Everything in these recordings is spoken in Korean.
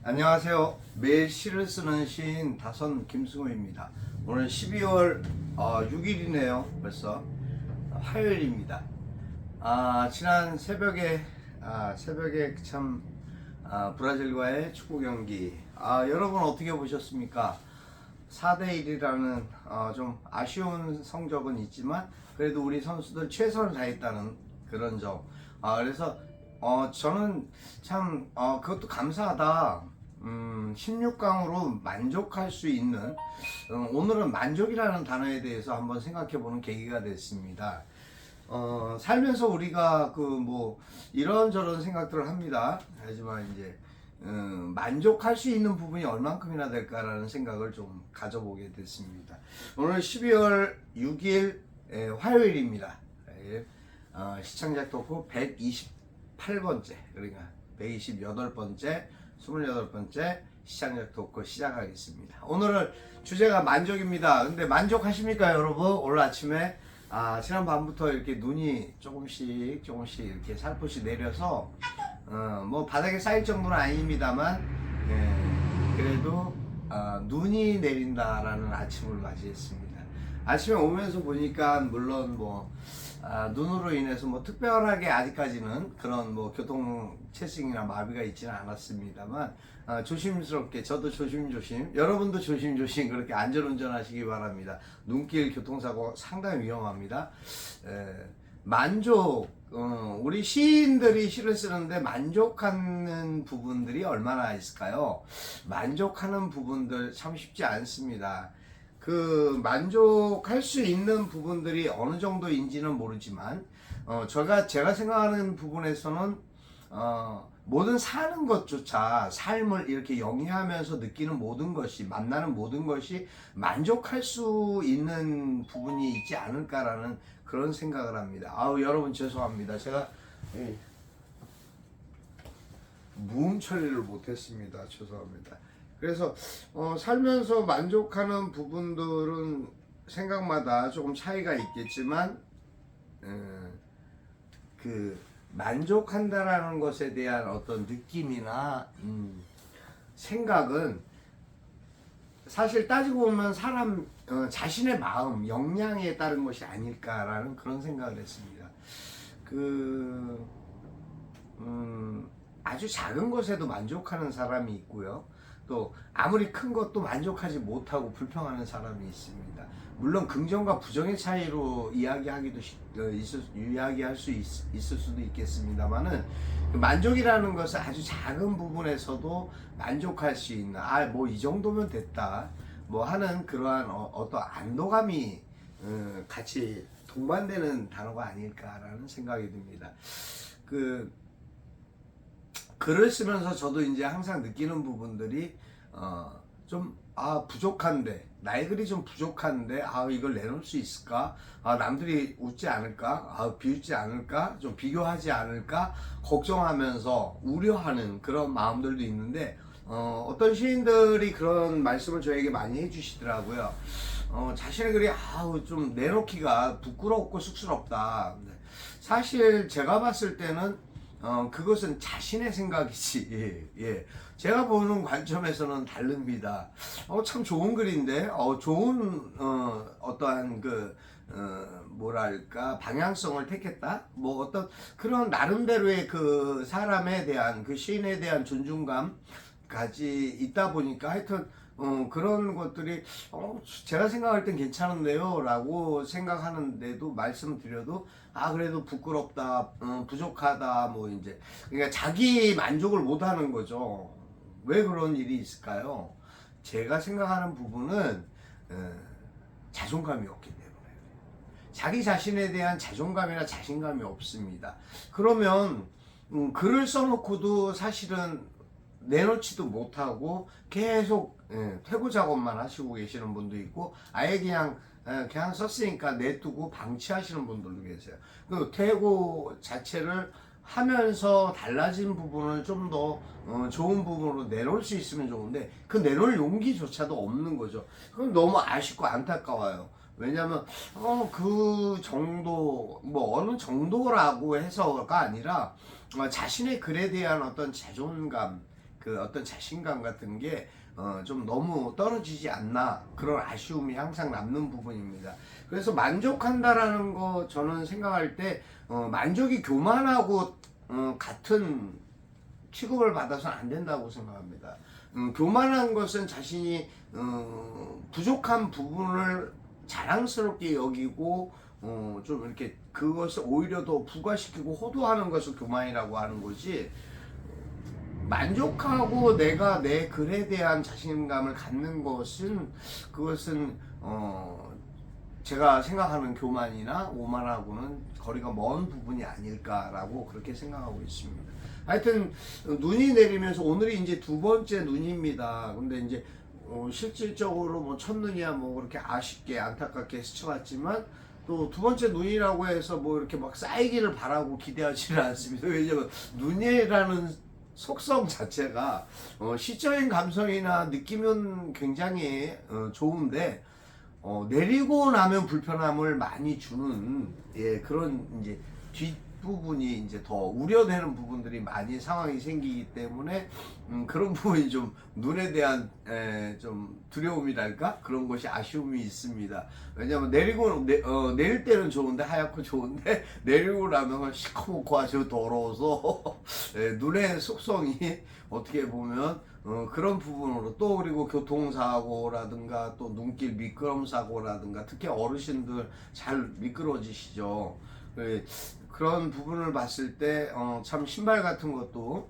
안녕하세요. 매일 시를 쓰는 시인 다선 김승호입니다. 오늘 12월 6일이네요. 벌써 화요일입니다. 지난 새벽에 참 브라질과의 축구 경기 여러분 어떻게 보셨습니까? 4대1이라는 좀 아쉬운 성적은 있지만 그래도 우리 선수들 최선을 다했다는 그런 점. 그래서 저는 참 그것도 감사하다. 16강으로 만족할 수 있는 오늘은 만족이라는 단어에 대해서 한번 생각해보는 계기가 됐습니다. 살면서 우리가 이런저런 생각들을 합니다. 하지만 이제 만족할 수 있는 부분이 얼만큼이나 될까라는 생각을 좀 가져보게 됐습니다. 오늘 12월 6일 화요일입니다. 시청자 토크 128번째 그러니까 128번째 28번째 시청자 토크 시작하겠습니다. 오늘은 주제가 만족입니다. 근데 만족하십니까 여러분? 오늘 아침에 지난 밤부터 이렇게 눈이 조금씩 이렇게 살포시 내려서 뭐 바닥에 쌓일 정도는 아닙니다만 그래도 눈이 내린다라는 아침을 맞이했습니다. 아침에 오면서 보니까 물론 눈으로 인해서 특별하게 아직까지는 그런 교통체증이나 마비가 있지는 않았습니다만 조심스럽게 저도 조심조심 여러분도 조심조심 그렇게 안전운전하시기 바랍니다. 눈길 교통사고 상당히 위험합니다. 만족 우리 시인들이 시를 쓰는데 만족하는 부분들이 얼마나 있을까요? 만족하는 부분들 참 쉽지 않습니다. 만족할 수 있는 부분들이 어느 정도인지는 모르지만 제가 생각하는 부분에서는 모든 사는 것조차 삶을 이렇게 영위하면서 느끼는 모든 것이 만나는 모든 것이 만족할 수 있는 부분이 있지 않을까라는 그런 생각을 합니다. 여러분 죄송합니다. 제가 무음 처리를 못했습니다. 죄송합니다. 그래서 살면서 만족하는 부분들은 생각마다 조금 차이가 있겠지만 만족한다라는 것에 대한 어떤 느낌이나 생각은 사실 따지고 보면 사람 자신의 마음 역량에 따른 것이 아닐까라는 그런 생각을 했습니다. 아주 작은 것에도 만족하는 사람이 있고요. 또 아무리 큰 것도 만족하지 못하고 불평하는 사람이 있습니다. 물론 긍정과 부정의 차이로 이야기할 수 있을 수도 있겠습니다만은 만족이라는 것은 아주 작은 부분에서도 만족할 수 있는 이 정도면 됐다 하는 그러한 어떤 안도감이 같이 동반되는 단어가 아닐까라는 생각이 듭니다. 글을 쓰면서 저도 이제 항상 느끼는 부분들이 부족한데 나의 글이 좀 부족한데 이걸 내놓을 수 있을까? 남들이 웃지 않을까? 비웃지 않을까? 좀 비교하지 않을까? 걱정하면서 우려하는 그런 마음들도 있는데 어떤 시인들이 그런 말씀을 저에게 많이 해주시더라고요. 자신의 글이 좀 내놓기가 부끄럽고 쑥스럽다. 사실 제가 봤을 때는 그것은 자신의 생각이지. 제가 보는 관점에서는 다릅니다. 참 좋은 글인데, 좋은, 어떠한 방향성을 택했다? 어떤 그런 나름대로의 그 사람에 대한, 그 시인에 대한 존중감까지 있다 보니까 하여튼, 그런 것들이 제가 생각할 땐 괜찮은데요 라고 생각하는데도 말씀드려도 그래도 부끄럽다 부족하다 이제 그러니까 자기 만족을 못하는 거죠. 왜 그런 일이 있을까요? 제가 생각하는 부분은 자존감이 없기 때문에 자기 자신에 대한 자존감이나 자신감이 없습니다. 그러면 글을 써놓고도 사실은 내놓지도 못하고 계속 퇴고 작업만 하시고 계시는 분도 있고 아예 그냥 썼으니까 내두고 방치하시는 분들도 계세요. 그 퇴고 자체를 하면서 달라진 부분을 좀 더 좋은 부분으로 내놓을 수 있으면 좋은데 그 내놓을 용기조차도 없는 거죠. 그럼 너무 아쉽고 안타까워요. 왜냐면 그 정도 어느 정도라고 해서가 아니라 자신의 글에 대한 어떤 자존감 그 어떤 자신감 같은 게 좀 너무 떨어지지 않나 그런 아쉬움이 항상 남는 부분입니다. 그래서 만족한다라는 거 저는 생각할 때 만족이 교만하고 같은 취급을 받아서는 안 된다고 생각합니다. 교만한 것은 자신이 부족한 부분을 자랑스럽게 여기고 좀 이렇게 그것을 오히려 더 부과시키고 호도하는 것을 교만이라고 하는 거지, 만족하고 내가 내 글에 대한 자신감을 갖는 것은 그것은 제가 생각하는 교만이나 오만하고는 거리가 먼 부분이 아닐까라고 그렇게 생각하고 있습니다. 하여튼 눈이 내리면서 오늘이 이제 두 번째 눈입니다. 근데 이제 실질적으로 뭐 첫눈이야 뭐 그렇게 아쉽게 안타깝게 스쳐갔지만 또 두 번째 눈이라고 해서 뭐 이렇게 막 쌓이기를 바라고 기대하지는 않습니다. 왜냐면 눈이라는 속성 자체가 시적인 감성이나 느낌은 굉장히 좋은데 내리고 나면 불편함을 많이 주는 그런 이제 뒷부분이 이제 더 우려되는 부분들이 많이 상황이 생기기 때문에 그런 부분이 좀 눈에 대한 좀 두려움이랄까 그런 것이 아쉬움이 있습니다. 왜냐하면 내릴 때는 좋은데 하얗고 좋은데 내리고 나면 시커멓고 아주 더러워서 눈의 속성이 어떻게 보면 그런 부분으로 또 그리고 교통사고라든가 또 눈길 미끄럼 사고라든가 특히 어르신들 잘 미끄러지시죠. 그런 부분을 봤을 때 참 신발 같은 것도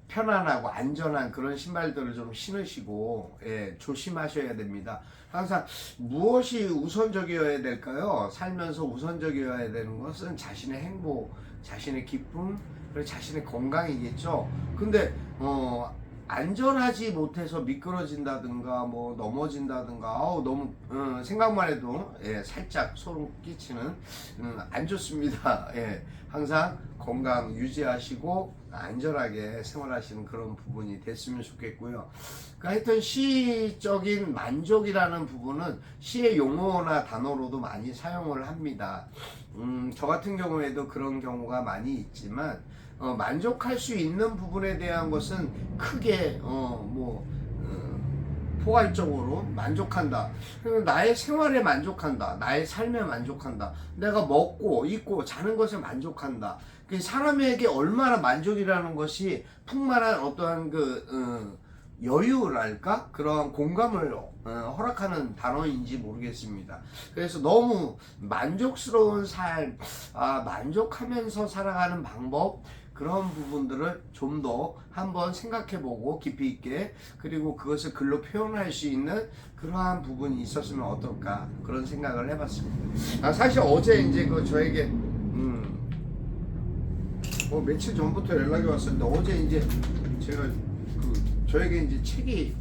편안하고 안전한 그런 신발들을 좀 신으시고 조심하셔야 됩니다. 항상 무엇이 우선적이어야 될까요? 살면서 우선적이어야 되는 것은 자신의 행복, 자신의 기쁨, 그리고 자신의 건강이겠죠. 근데 안전하지 못해서 미끄러진다든가 뭐 넘어진다든가 너무 생각만 해도 살짝 소름 끼치는 안 좋습니다. 항상 건강 유지하시고 안전하게 생활하시는 그런 부분이 됐으면 좋겠고요. 그러니까 하여튼 시적인 만족이라는 부분은 시의 용어나 단어로도 많이 사용을 합니다. 저 같은 경우에도 그런 경우가 많이 있지만 만족할 수 있는 부분에 대한 것은 크게 포괄적으로 만족한다. 나의 생활에 만족한다. 나의 삶에 만족한다. 내가 먹고 입고 자는 것에 만족한다. 사람에게 얼마나 만족이라는 것이 풍만한 어떠한 여유랄까? 그런 공감을 허락하는 단어인지 모르겠습니다. 그래서 너무 만족스러운 삶, 만족하면서 살아가는 방법, 그런 부분들을 좀 더 한번 생각해보고 깊이 있게, 그리고 그것을 글로 표현할 수 있는 그러한 부분이 있었으면 어떨까 그런 생각을 해봤습니다. 사실 어제 이제 저에게 며칠 전부터 연락이 왔었는데 어제 이제 제가 저에게 이제 책이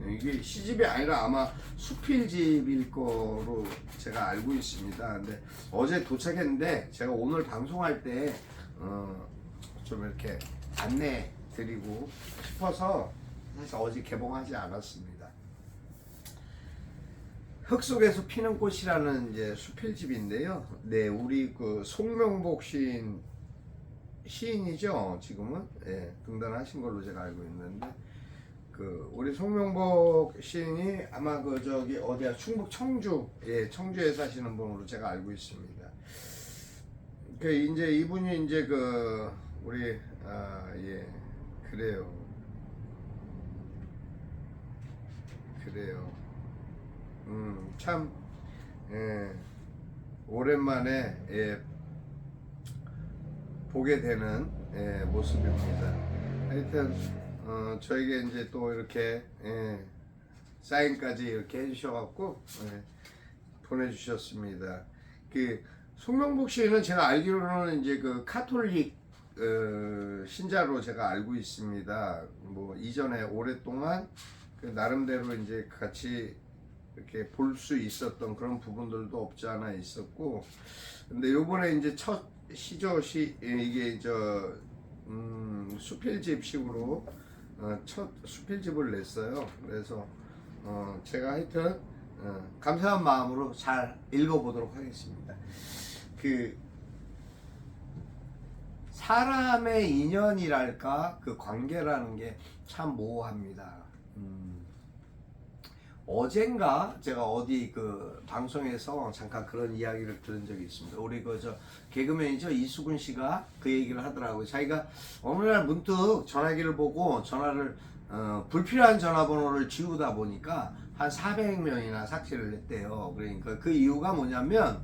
이게 시집이 아니라 아마 수필집일 거로 제가 알고 있습니다. 근데 어제 도착했는데 제가 오늘 방송할 때 좀 이렇게 안내 드리고 싶어서 사실 어제 개봉하지 않았습니다. 흙 속에서 피는 꽃이라는 이제 수필집인데요. 네, 우리 송명복 시인이죠. 지금은 등단하신 걸로 제가 알고 있는데 우리 송명복 시인이 아마 어디야 충북 청주에 사시는 분으로 제가 알고 있습니다. 이제 이분이 이제 우리 그래요. 참 오랜만에 보게 되는 모습입니다. 하여튼 저에게 이제 또 이렇게 사인까지 이렇게 해주셔갖고 보내주셨습니다. 송명복 시인은 제가 알기로는 이제 카톨릭 신자로 제가 알고 있습니다. 뭐 이전에 오랫동안 나름대로 이제 같이 이렇게 볼 수 있었던 그런 부분들도 없지 않아 있었고, 근데 요번에 이제 첫 이게 수필집식으로 첫 수필집을 냈어요. 그래서 제가 하여튼 감사한 마음으로 잘 읽어보도록 하겠습니다. 사람의 인연이랄까 그 관계라는 게 참 모호합니다. 어젠가 제가 어디 그 방송에서 잠깐 그런 이야기를 들은 적이 있습니다. 우리 그 저 개그맨이죠 이수근 씨가 그 얘기를 하더라고요. 자기가 어느 날 문득 전화기를 보고 전화를 불필요한 전화번호를 지우다 보니까 한 400명이나 삭제를 했대요. 그러니까 그 이유가 뭐냐면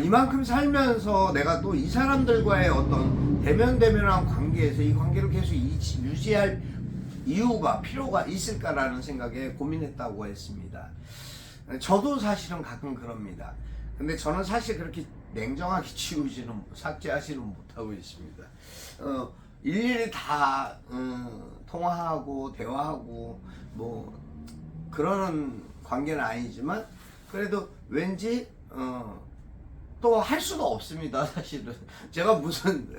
이만큼 살면서 내가 또 이 사람들과의 어떤 대면대면한 관계에서 이 관계를 계속 유지할 이유가 필요가 있을까라는 생각에 고민했다고 했습니다. 저도 사실은 가끔 그럽니다. 근데 저는 사실 그렇게 냉정하게 삭제하지는 못하고 있습니다. 일일이 다 통화하고 대화하고 뭐 그러는 관계는 아니지만 그래도 왠지 또 할 수가 없습니다. 사실은 제가 무슨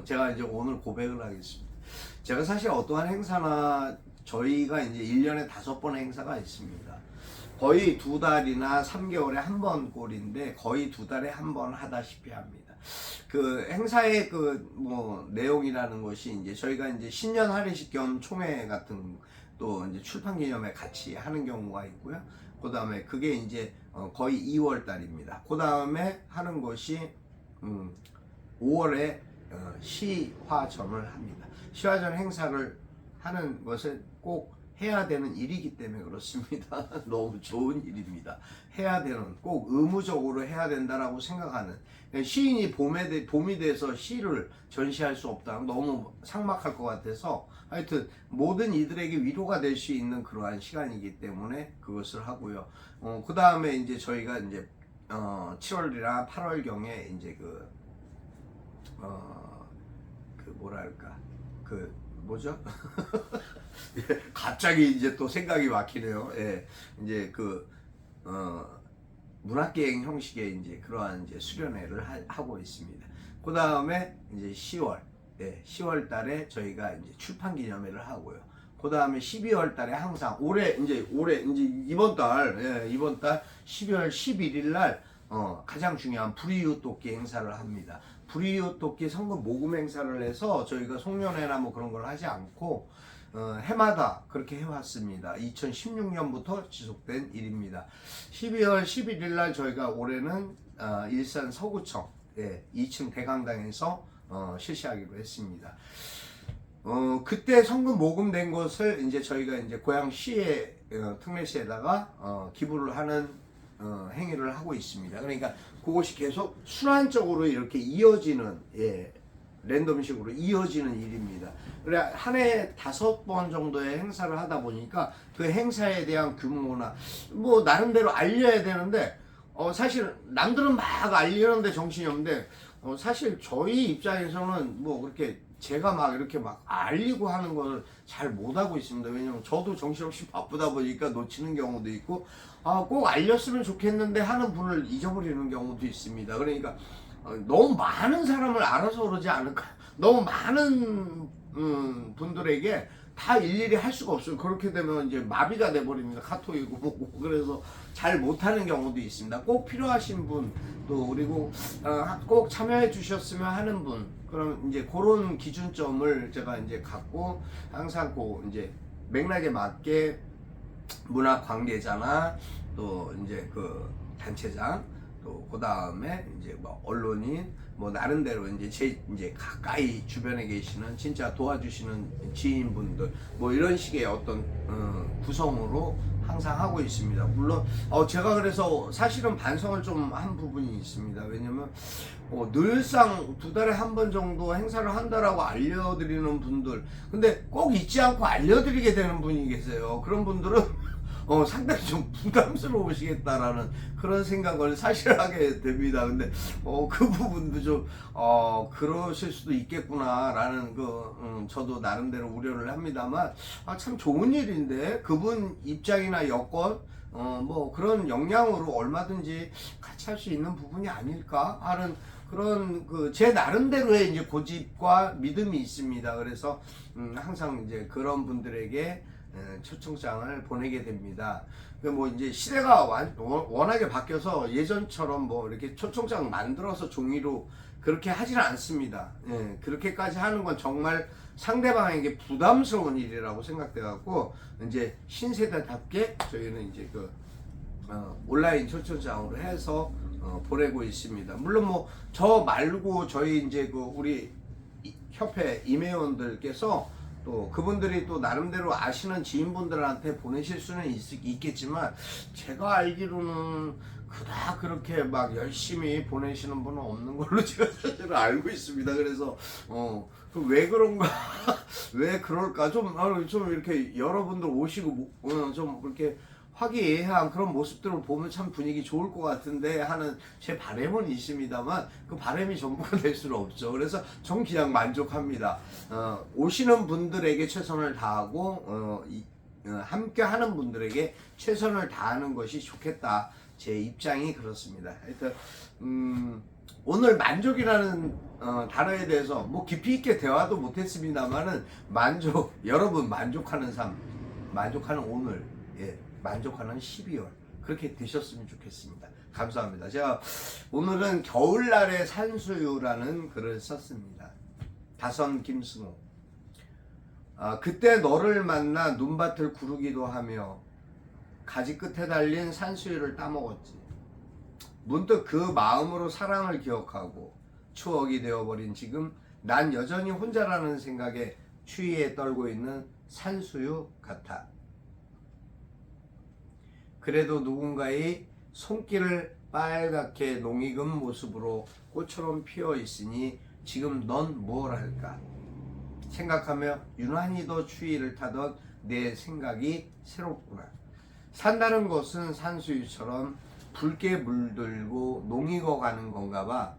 제가 이제 오늘 고백을 하겠습니다. 제가 사실 어떠한 행사나 저희가 이제 1년에 5번 행사가 있습니다. 거의 2달이나 3개월에 한 번 꼴인데 거의 2달에 한 번 하다시피 합니다. 그 행사의 그 뭐 내용이라는 것이 이제 저희가 이제 신년 할애식 겸 총회 같은 또 이제 출판 기념회 같이 하는 경우가 있고요. 그 다음에 그게 이제 거의 2월 달입니다. 그 다음에 하는 것이 5월에 시화전을 합니다. 시화전 행사를 하는 것은 꼭 해야 되는 일이기 때문에 그렇습니다. 너무 좋은 일입니다. 해야 되는, 꼭 의무적으로 해야 된다라고 생각하는, 시인이 봄이 돼서 시를 전시할 수 없다. 너무 삭막할 것 같아서 하여튼 모든 이들에게 위로가 될 수 있는 그러한 시간이기 때문에 그것을 하고요. 그 다음에 이제 저희가 이제 7월이나 8월경에 이제 그 뭐랄까 뭐죠? 갑자기 이제 또 생각이 막히네요. 예, 이제 문학기행 형식의 이제 그러한 이제 수련회를 하고 있습니다. 그 다음에 이제 10월, 10월 달에 저희가 이제 출판 기념회를 하고요. 그 다음에 12월 달에 항상 올해 이제 이번 달 12월 11일 날 가장 중요한 불이웃 돕기 행사를 합니다. 불이웃 돕기 성금 모금 행사를 해서 저희가 송년회나 뭐 그런 걸 하지 않고 해마다 그렇게 해왔습니다. 2016년부터 지속된 일입니다. 12월 11일 날 저희가 올해는 일산 서구청 2층 대강당에서 실시하기로 했습니다. 그때 성금 모금된 것을 이제 저희가 이제 고양시의 특례시에다가 기부를 하는 행위를 하고 있습니다. 그러니까 그것이 계속 순환적으로 이렇게 이어지는 랜덤식으로 이어지는 일입니다. 그래 한 해 5번 정도의 행사를 하다 보니까 그 행사에 대한 규모나 뭐 나름대로 알려야 되는데 사실 남들은 막 알리는데 정신이 없는데 사실 저희 입장에서는 뭐 그렇게 제가 막 이렇게 막 알리고 하는 걸 잘 못하고 있습니다. 왜냐면 저도 정신없이 바쁘다 보니까 놓치는 경우도 있고 꼭 알렸으면 좋겠는데 하는 분을 잊어버리는 경우도 있습니다. 그러니까 너무 많은 사람을 알아서 그러지 않을까. 너무 많은 분들에게 다 일일이 할 수가 없어요. 그렇게 되면 이제 마비가 돼버립니다. 카톡이고 뭐고. 그래서 잘 못하는 경우도 있습니다. 꼭 필요하신 분, 또 그리고 꼭 참여해 주셨으면 하는 분, 그럼 이제 그런 기준점을 제가 이제 갖고 항상 이제 맥락에 맞게 문화 관계자나 또 이제 그 단체장 또 그 다음에 이제 뭐 언론인 뭐 나름대로 이제 이제 가까이 주변에 계시는 진짜 도와주시는 지인분들 뭐 이런 식의 어떤 구성으로 항상 하고 있습니다. 물론 제가 그래서 사실은 반성을 좀 한 부분이 있습니다. 왜냐면 늘상 2달에 한 번 정도 행사를 한다라고 알려드리는 분들, 근데 꼭 잊지 않고 알려드리게 되는 분이 계세요. 그런 분들은 상당히 좀 부담스러우시겠다라는 그런 생각을 사실 하게 됩니다. 근데 그 부분도 좀 그러실 수도 있겠구나라는 저도 나름대로 우려를 합니다만 참 좋은 일인데 그분 입장이나 여건 뭐 그런 역량으로 얼마든지 같이 할 수 있는 부분이 아닐까 하는 그런 제 나름대로의 이제 고집과 믿음이 있습니다. 그래서 항상 이제 그런 분들에게 초청장을 보내게 됩니다. 뭐 이제 시대가 워낙에 바뀌어서 예전처럼 뭐 이렇게 초청장 만들어서 종이로 그렇게 하지는 않습니다. 예, 그렇게까지 하는 건 정말 상대방에게 부담스러운 일이라고 생각돼갖고 이제 신세대답게 저희는 이제 온라인 초청장으로 해서 보내고 있습니다. 물론 뭐 저 말고 저희 이제 우리 협회 임회원들께서 또 그분들이 또 나름대로 아시는 지인분들한테 보내실 수는 있겠지만 제가 알기로는 그닥 그렇게 막 열심히 보내시는 분은 없는 걸로 제가 사실 알고 있습니다. 그래서 왜 그런가 왜 그럴까 좀 이렇게 여러분들 오시고 좀 이렇게 화기애애한 그런 모습들을 보면 참 분위기 좋을 것 같은데 하는 제 바람은 있습니다만 그 바람이 전부가 될 수는 없죠. 그래서 전 그냥 만족합니다. 오시는 분들에게 최선을 다하고 함께 하는 분들에게 최선을 다하는 것이 좋겠다. 제 입장이 그렇습니다. 하여튼 오늘 만족이라는 단어에 대해서 뭐 깊이 있게 대화도 못했습니다만은 여러분 만족하는 삶, 만족하는 오늘, 만족하는 12월 그렇게 되셨으면 좋겠습니다. 감사합니다. 제가 오늘은 겨울날의 산수유라는 글을 썼습니다. 다선 김승호. 그때 너를 만나 눈밭을 구르기도 하며 가지 끝에 달린 산수유를 따먹었지. 문득 그 마음으로 사랑을 기억하고 추억이 되어버린 지금 난 여전히 혼자라는 생각에 추위에 떨고 있는 산수유 같아. 그래도 누군가의 손길을 빨갛게 농익은 모습으로 꽃처럼 피어 있으니 지금 넌 무엇 할까? 생각하며 유난히도 추위를 타던 내 생각이 새롭구나. 산다는 것은 산수유처럼 붉게 물들고 농익어 가는 건가 봐.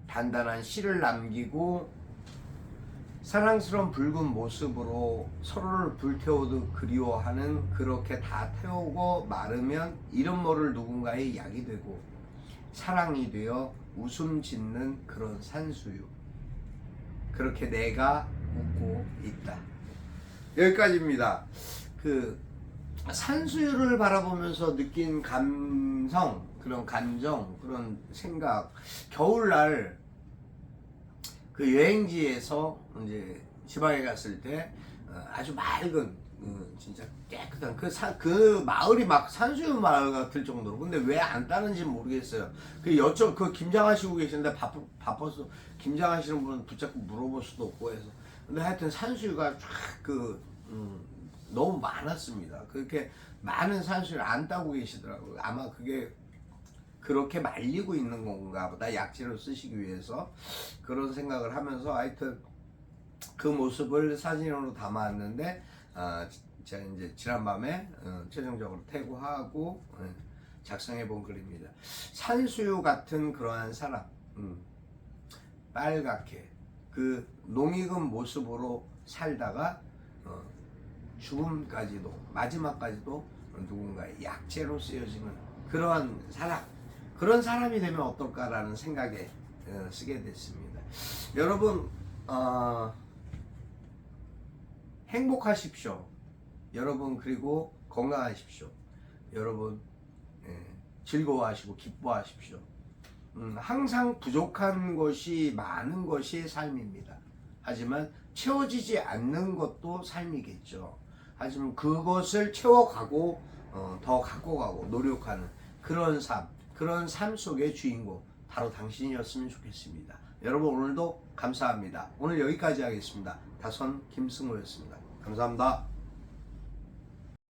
단단한 씨를 남기고 사랑스러운 붉은 모습으로 서로를 불태우듯 그리워하는, 그렇게 다 태우고 마르면 이름 모를 누군가의 약이 되고 사랑이 되어 웃음 짓는 그런 산수유. 그렇게 내가 웃고 있다. 여기까지입니다. 산수유를 바라보면서 느낀 감성, 그런 감정, 그런 생각. 겨울날 여행지에서 이제 지방에 갔을 때 아주 맑은 진짜 깨끗한 그 마을이 막 산수유 마을 같을 정도로. 근데 왜 안 따는지 모르겠어요. 김장하시고 계시는데 바빠서 김장하시는 분 붙잡고 물어볼 수도 없고 해서. 근데 하여튼 산수유가 쫙 너무 많았습니다. 그렇게 많은 산수유를 안 따고 계시더라고요. 아마 그게 그렇게 말리고 있는 건가 보다, 약재로 쓰시기 위해서. 그런 생각을 하면서 하여튼 그 모습을 사진으로 담았는데 제가 이제 지난밤에 최종적으로 태고하고 작성해 본 글입니다. 산수유 같은 그러한 사람, 빨갛게 그 농익은 모습으로 살다가 죽음까지도, 마지막까지도 누군가의 약재로 쓰여지는 그러한 사람, 그런 사람이 되면 어떨까라는 생각에 쓰게 됐습니다. 여러분 행복하십시오. 여러분 그리고 건강하십시오. 여러분 즐거워하시고 기뻐하십시오. 항상 부족한 것이 많은 것이 삶입니다. 하지만 채워지지 않는 것도 삶이겠죠. 하지만 그것을 채워가고 더 갖고 가고 노력하는 그런 삶 속의 주인공 바로 당신이었으면 좋겠습니다. 여러분 오늘도 감사합니다. 오늘 여기까지 하겠습니다. 다선 김승호였습니다. 감사합니다.